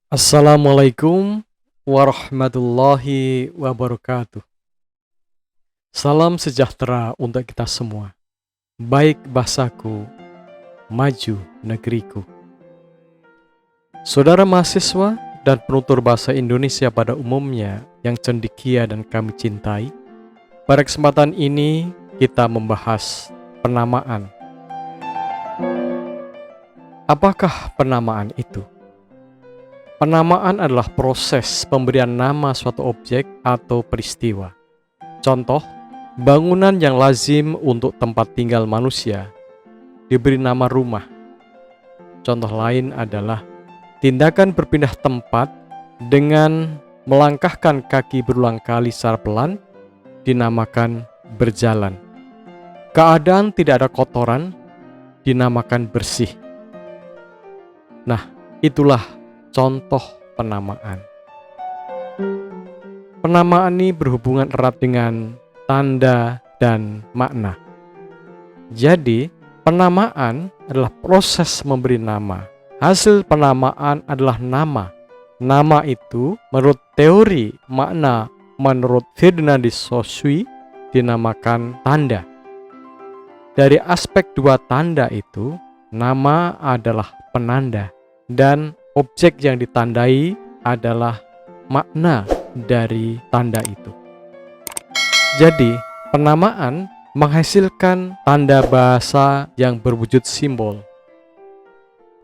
Assalamualaikum warahmatullahi wabarakatuh. Salam sejahtera untuk kita semua. Baik bahasaku, maju negeriku. Saudara mahasiswa dan penutur bahasa Indonesia pada umumnya yang cendekia dan kami cintai, pada kesempatan ini kita membahas penamaan. Apakah penamaan itu? Penamaan adalah proses pemberian nama suatu objek atau peristiwa. Contoh, bangunan yang lazim untuk tempat tinggal manusia diberi nama rumah. Contoh lain adalah tindakan berpindah tempat dengan melangkahkan kaki berulang kali secara pelan dinamakan berjalan. Keadaan tidak ada kotoran dinamakan bersih. Nah, itulah contoh penamaan. Penamaan ini berhubungan erat dengan tanda dan makna. Jadi, penamaan adalah proses memberi nama. Hasil penamaan adalah nama. Nama itu menurut teori makna menurut Ferdinand de Saussure dinamakan tanda. Dari aspek dua tanda itu, nama adalah penanda dan objek yang ditandai adalah makna dari tanda itu. Jadi, penamaan menghasilkan tanda bahasa yang berwujud simbol,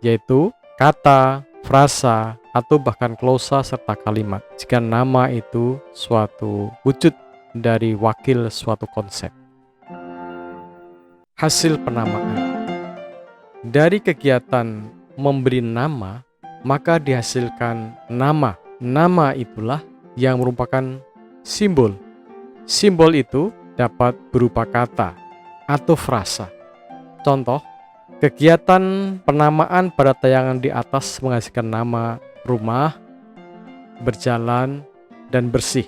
yaitu kata, frasa, atau bahkan glosa serta kalimat, jika nama itu suatu wujud dari wakil suatu konsep. Hasil penamaan dari kegiatan memberi nama, maka dihasilkan nama. Nama itulah yang merupakan simbol. Simbol itu dapat berupa kata atau frasa. Contoh, kegiatan penamaan pada tayangan di atas menghasilkan nama rumah, berjalan, dan bersih.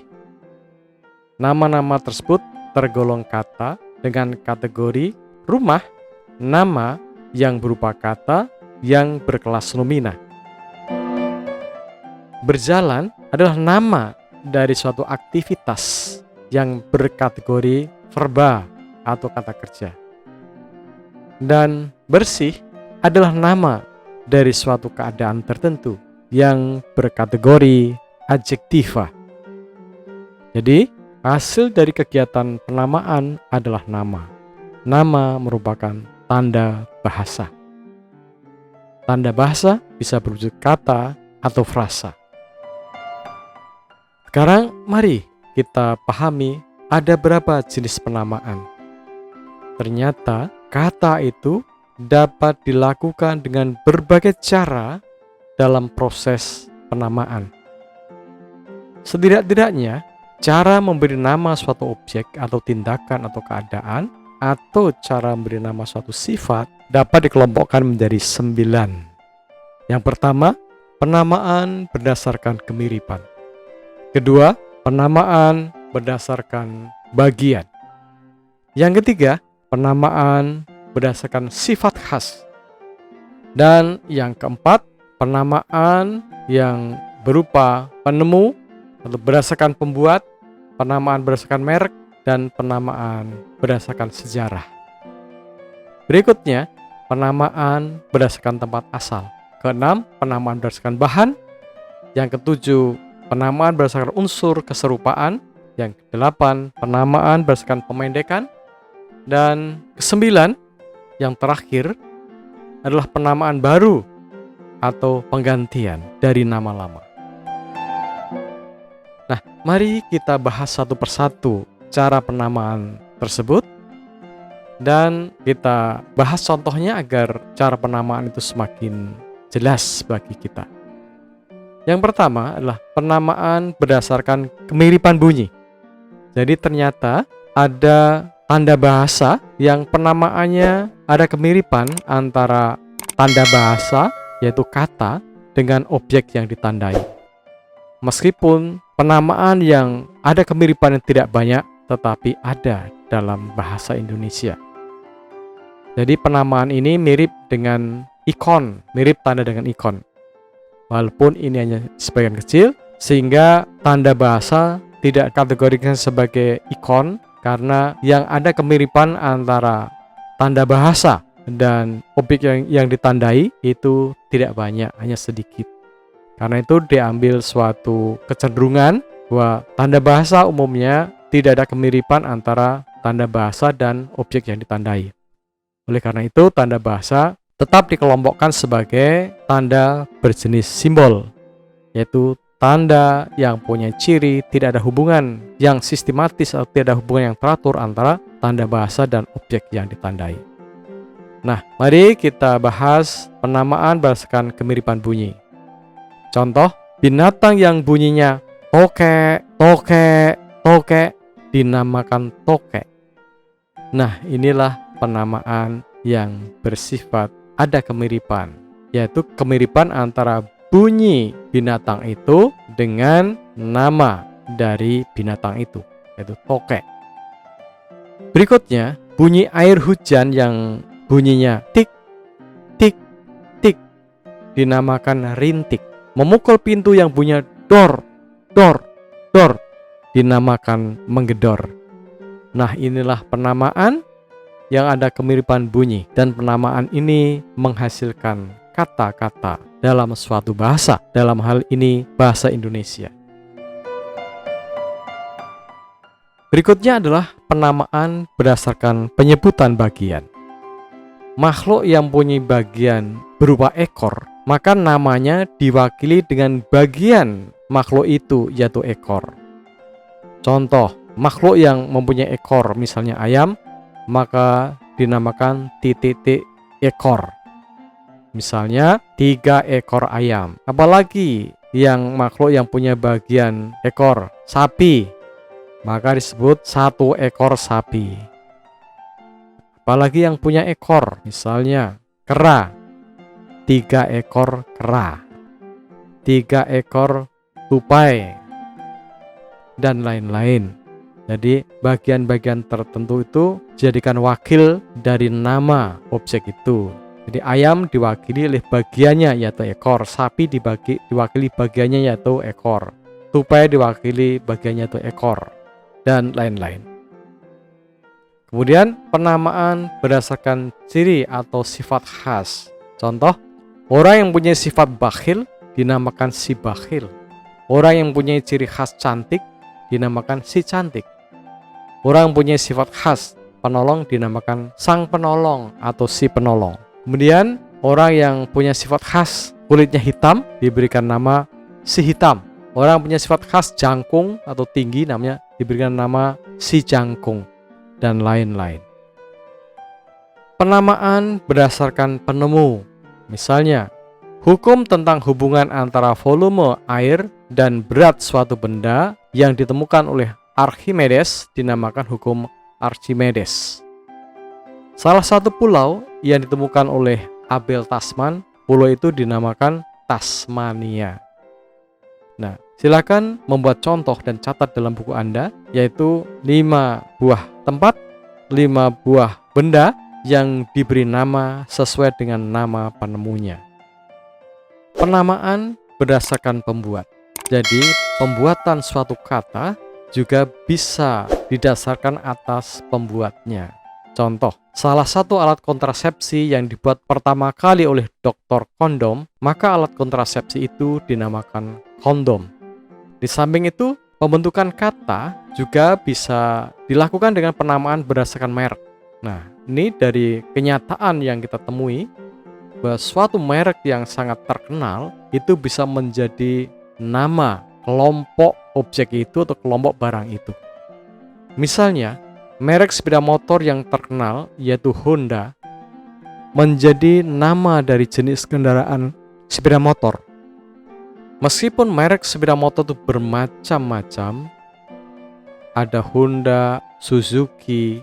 Nama-nama tersebut tergolong kata dengan kategori rumah, nama yang berupa kata yang berkelas nomina. Berjalan adalah nama dari suatu aktivitas yang berkategori verba atau kata kerja. Dan bersih adalah nama dari suatu keadaan tertentu yang berkategori adjektiva. Jadi, hasil dari kegiatan penamaan adalah nama. Nama merupakan tanda bahasa. Tanda bahasa bisa berwujud kata atau frasa. Sekarang mari kita pahami ada berapa jenis penamaan. Ternyata kata itu dapat dilakukan dengan berbagai cara dalam proses penamaan. Setidak-tidaknya, cara memberi nama suatu objek atau tindakan atau keadaan atau cara memberi nama suatu sifat dapat dikelompokkan menjadi 9. Yang pertama, penamaan berdasarkan kemiripan. Kedua, penamaan berdasarkan bagian. Yang ketiga, penamaan berdasarkan sifat khas. Dan yang keempat, penamaan yang berupa penemu atau berdasarkan pembuat, penamaan berdasarkan merek, dan penamaan berdasarkan sejarah. Berikutnya, penamaan berdasarkan tempat asal. Keenam, penamaan berdasarkan bahan. Yang ketujuh, penamaan berdasarkan unsur keserupaan. Yang kedelapan, penamaan berdasarkan pemendekan. Dan kesembilan, yang terakhir adalah penamaan baru atau penggantian dari nama lama. Nah, mari kita bahas satu persatu cara penamaan tersebut dan kita bahas contohnya agar cara penamaan itu semakin jelas bagi kita. Yang pertama adalah penamaan berdasarkan kemiripan bunyi. Jadi ternyata ada tanda bahasa yang penamaannya ada kemiripan antara tanda bahasa yaitu kata dengan objek yang ditandai. Meskipun penamaan yang ada kemiripan yang tidak banyak tetapi ada dalam bahasa Indonesia. Jadi penamaan ini mirip dengan ikon, mirip tanda dengan ikon. walaupun ini hanya sebagian kecil, sehingga tanda bahasa tidak kategorikan sebagai ikon karena yang ada kemiripan antara tanda bahasa dan objek yang ditandai itu tidak banyak, hanya sedikit. Karena itu diambil suatu kecenderungan bahwa tanda bahasa umumnya tidak ada kemiripan antara tanda bahasa dan objek yang ditandai. Oleh karena itu, tanda bahasa tetap dikelompokkan sebagai tanda berjenis simbol, yaitu tanda yang punya ciri tidak ada hubungan yang sistematis atau tidak ada hubungan yang teratur antara tanda bahasa dan objek yang ditandai. Nah, mari kita bahas penamaan berdasarkan kemiripan bunyi. Contoh, binatang yang bunyinya tokek, tokek, tokek dinamakan tokek. Nah, inilah penamaan yang bersifat ada kemiripan, yaitu kemiripan antara bunyi binatang itu dengan nama dari binatang itu, yaitu tokek. Berikutnya, bunyi air hujan yang bunyinya tik, tik, tik dinamakan rintik. Memukul pintu yang bunyinya dor, dor, dor dinamakan menggedor. Nah, inilah penamaan yang ada kemiripan bunyi, dan penamaan ini menghasilkan kata-kata dalam suatu bahasa, dalam hal ini bahasa Indonesia. Berikutnya adalah penamaan berdasarkan penyebutan bagian. Makhluk yang punya bagian berupa ekor, maka namanya diwakili dengan bagian makhluk itu, yaitu ekor. Contoh, makhluk yang mempunyai ekor, misalnya ayam, maka dinamakan titik ekor. Misalnya 3 ekor ayam. Apalagi yang makhluk yang punya bagian ekor, sapi, maka disebut 1 ekor sapi. Apalagi yang punya ekor, misalnya kera, 3 ekor kera, 3 ekor tupai, dan lain-lain. Jadi bagian-bagian tertentu itu jadikan wakil dari nama objek itu. Jadi ayam diwakili oleh bagiannya, yaitu ekor. Sapi diwakili bagiannya, yaitu ekor. Tupai diwakili bagiannya, yaitu ekor, dan lain-lain. Kemudian penamaan berdasarkan ciri atau sifat khas. Contoh, orang yang punya sifat bakhil dinamakan si bakhil. Orang yang punya ciri khas cantik dinamakan si cantik. Orang yang punya sifat khas penolong dinamakan sang penolong atau si penolong. Kemudian orang yang punya sifat khas kulitnya hitam diberikan nama si hitam. Orang yang punya sifat khas jangkung atau tinggi namanya diberikan nama si jangkung, dan lain-lain. Penamaan berdasarkan penemu. Misalnya, hukum tentang hubungan antara volume air dan berat suatu benda yang ditemukan oleh Archimedes dinamakan hukum Archimedes. Salah satu pulau yang ditemukan oleh Abel Tasman, pulau itu dinamakan Tasmania. Nah, silakan membuat contoh dan catat dalam buku Anda, yaitu 5 buah tempat, 5 buah benda yang diberi nama sesuai dengan nama penemunya. Penamaan berdasarkan pembuat. Jadi, pembuatan suatu kata juga bisa didasarkan atas pembuatnya. Contoh, salah satu alat kontrasepsi yang dibuat pertama kali oleh Dr. Kondom, maka alat kontrasepsi itu dinamakan kondom. Di samping itu, pembentukan kata juga bisa dilakukan dengan penamaan berdasarkan merek. Nah, ini dari kenyataan yang kita temui, bahwa suatu merek yang sangat terkenal itu bisa menjadi nama kelompok objek itu atau kelompok barang itu. Misalnya, merek sepeda motor yang terkenal yaitu Honda menjadi nama dari jenis kendaraan sepeda motor. Meskipun merek sepeda motor itu bermacam-macam, ada Honda, Suzuki,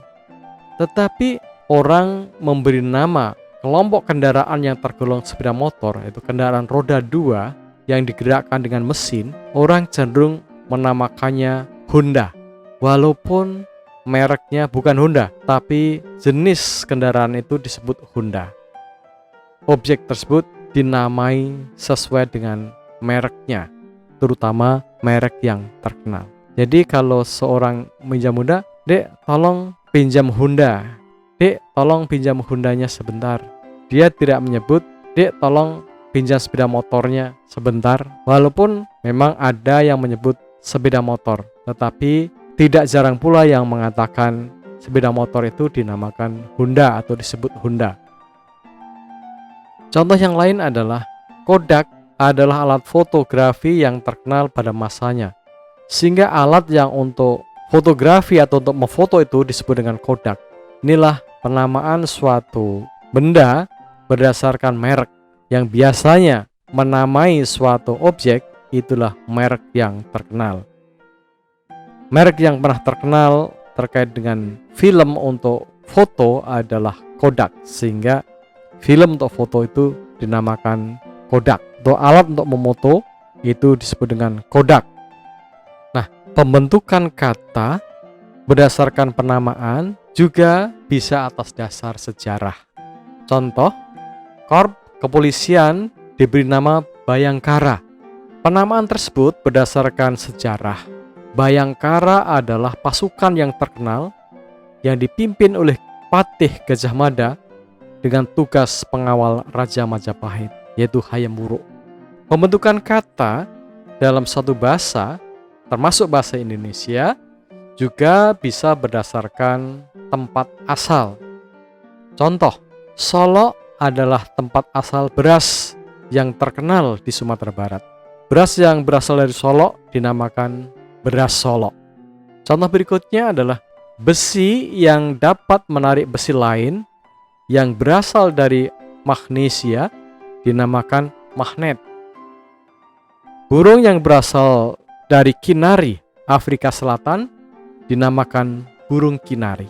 tetapi orang memberi nama kelompok kendaraan yang tergolong sepeda motor, yaitu kendaraan roda 2 yang digerakkan dengan mesin, orang cenderung menamakannya Honda. Walaupun mereknya bukan Honda, tapi jenis kendaraan itu disebut Honda. Objek tersebut dinamai sesuai dengan mereknya, terutama merek yang terkenal. Jadi kalau seorang meminjam Honda, "Dek, tolong pinjam Honda. Dek, tolong pinjam Hondanya sebentar." Dia tidak menyebut, "Dek, tolong pinjam sepeda motornya sebentar." Walaupun memang ada yang menyebut sepeda motor, tetapi tidak jarang pula yang mengatakan sepeda motor itu dinamakan Honda atau disebut Honda. Contoh yang lain adalah Kodak adalah alat fotografi yang terkenal pada masanya, sehingga alat yang untuk fotografi atau untuk memfoto itu disebut dengan Kodak. Inilah penamaan suatu benda berdasarkan merek. Yang biasanya menamai suatu objek, itulah merek yang terkenal. Merek yang pernah terkenal terkait dengan film untuk foto adalah Kodak, sehingga film untuk foto itu dinamakan Kodak. Untuk alat untuk memoto itu disebut dengan Kodak. Nah, pembentukan kata berdasarkan penamaan juga bisa atas dasar sejarah. Contoh, Korps Kepolisian diberi nama Bayangkara. Penamaan tersebut berdasarkan sejarah. Bayangkara adalah pasukan yang terkenal yang dipimpin oleh Patih Gajah Mada dengan tugas pengawal Raja Majapahit, yaitu Hayam Wuruk. Pembentukan kata dalam satu bahasa, termasuk bahasa Indonesia, juga bisa berdasarkan tempat asal. Contoh, Solo adalah tempat asal beras yang terkenal di Sumatera Barat. Beras yang berasal dari Solo dinamakan beras Solo. Contoh berikutnya adalah besi yang dapat menarik besi lain yang berasal dari magnesia dinamakan magnet. Burung yang berasal dari Kinari, Afrika Selatan, dinamakan burung kinari.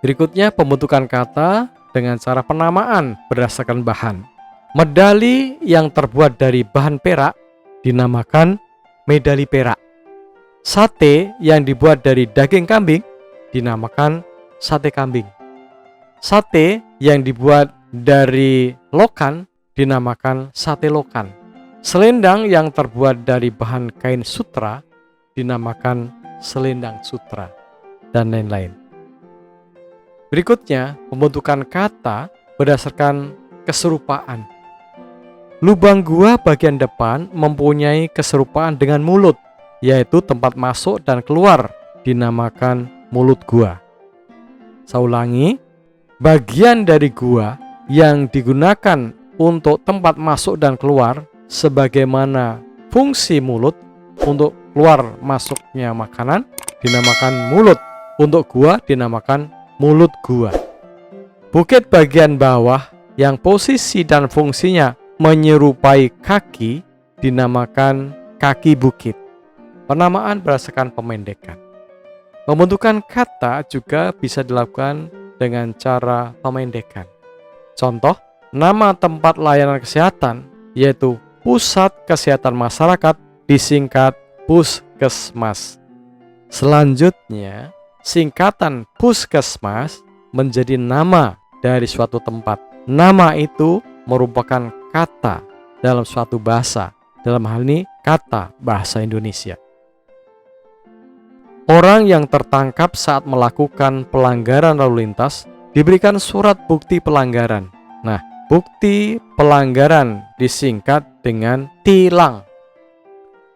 Berikutnya pembentukan kata dengan cara penamaan berdasarkan bahan. Medali yang terbuat dari bahan perak dinamakan medali perak. Sate yang dibuat dari daging kambing dinamakan sate kambing. Sate yang dibuat dari lokan dinamakan sate lokan. Selendang yang terbuat dari bahan kain sutra dinamakan selendang sutra, dan lain-lain. Berikutnya, pembentukan kata berdasarkan keserupaan. Lubang gua bagian depan mempunyai keserupaan dengan mulut, yaitu tempat masuk dan keluar dinamakan mulut gua. Saya ulangi, bagian dari gua yang digunakan untuk tempat masuk dan keluar sebagaimana fungsi mulut untuk keluar masuknya makanan dinamakan mulut, untuk gua dinamakan mulut gua. Bukit bagian bawah yang posisi dan fungsinya menyerupai kaki dinamakan kaki bukit. Penamaan berdasarkan pemendekan. Pembentukan kata juga bisa dilakukan dengan cara pemendekan. Contoh, nama tempat layanan kesehatan yaitu Pusat Kesehatan Masyarakat disingkat Puskesmas. Selanjutnya, singkatan Puskesmas menjadi nama dari suatu tempat. Nama itu merupakan kata dalam suatu bahasa, dalam hal ini kata bahasa Indonesia. Orang yang tertangkap saat melakukan pelanggaran lalu lintas diberikan surat bukti pelanggaran. Nah, bukti pelanggaran disingkat dengan tilang.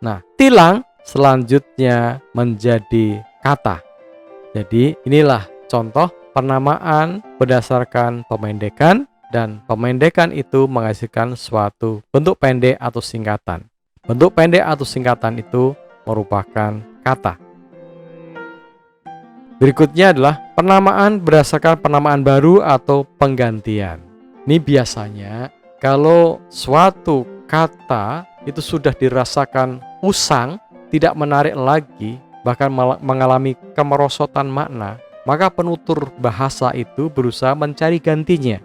Nah, tilang selanjutnya menjadi kata. Jadi inilah contoh penamaan berdasarkan pemendekan, dan pemendekan itu menghasilkan suatu bentuk pendek atau singkatan. Bentuk pendek atau singkatan itu merupakan kata. Berikutnya adalah penamaan berdasarkan penamaan baru atau penggantian. Ini biasanya kalau suatu kata itu sudah dirasakan usang, tidak menarik lagi, bahkan mengalami kemerosotan makna, maka penutur bahasa itu berusaha mencari gantinya,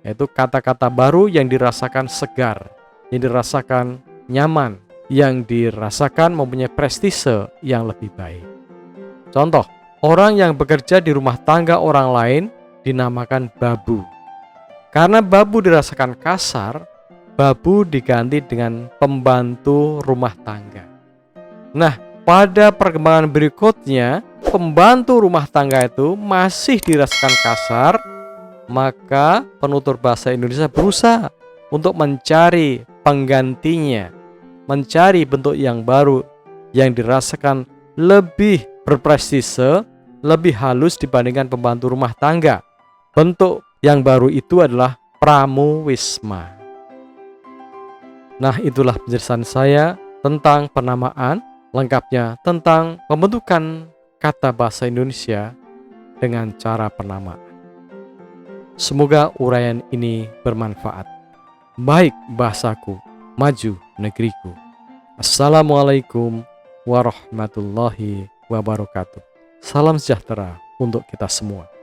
yaitu kata-kata baru yang dirasakan segar, yang dirasakan nyaman, yang dirasakan mempunyai prestise yang lebih baik. Contoh, orang yang bekerja di rumah tangga orang lain dinamakan babu. Karena babu dirasakan kasar, babu diganti dengan pembantu rumah tangga. Nah, pada perkembangan berikutnya, pembantu rumah tangga itu masih dirasakan kasar, maka penutur bahasa Indonesia berusaha untuk mencari penggantinya, mencari bentuk yang baru yang dirasakan lebih berprestise, lebih halus dibandingkan pembantu rumah tangga. Bentuk yang baru itu adalah pramuwisma. Nah, itulah penjelasan saya tentang penamaan, lengkapnya tentang pembentukan kata bahasa Indonesia dengan cara penamaan. Semoga uraian ini bermanfaat. Baik bahasaku, maju negeriku. Assalamualaikum warahmatullahi wabarakatuh. Salam sejahtera untuk kita semua.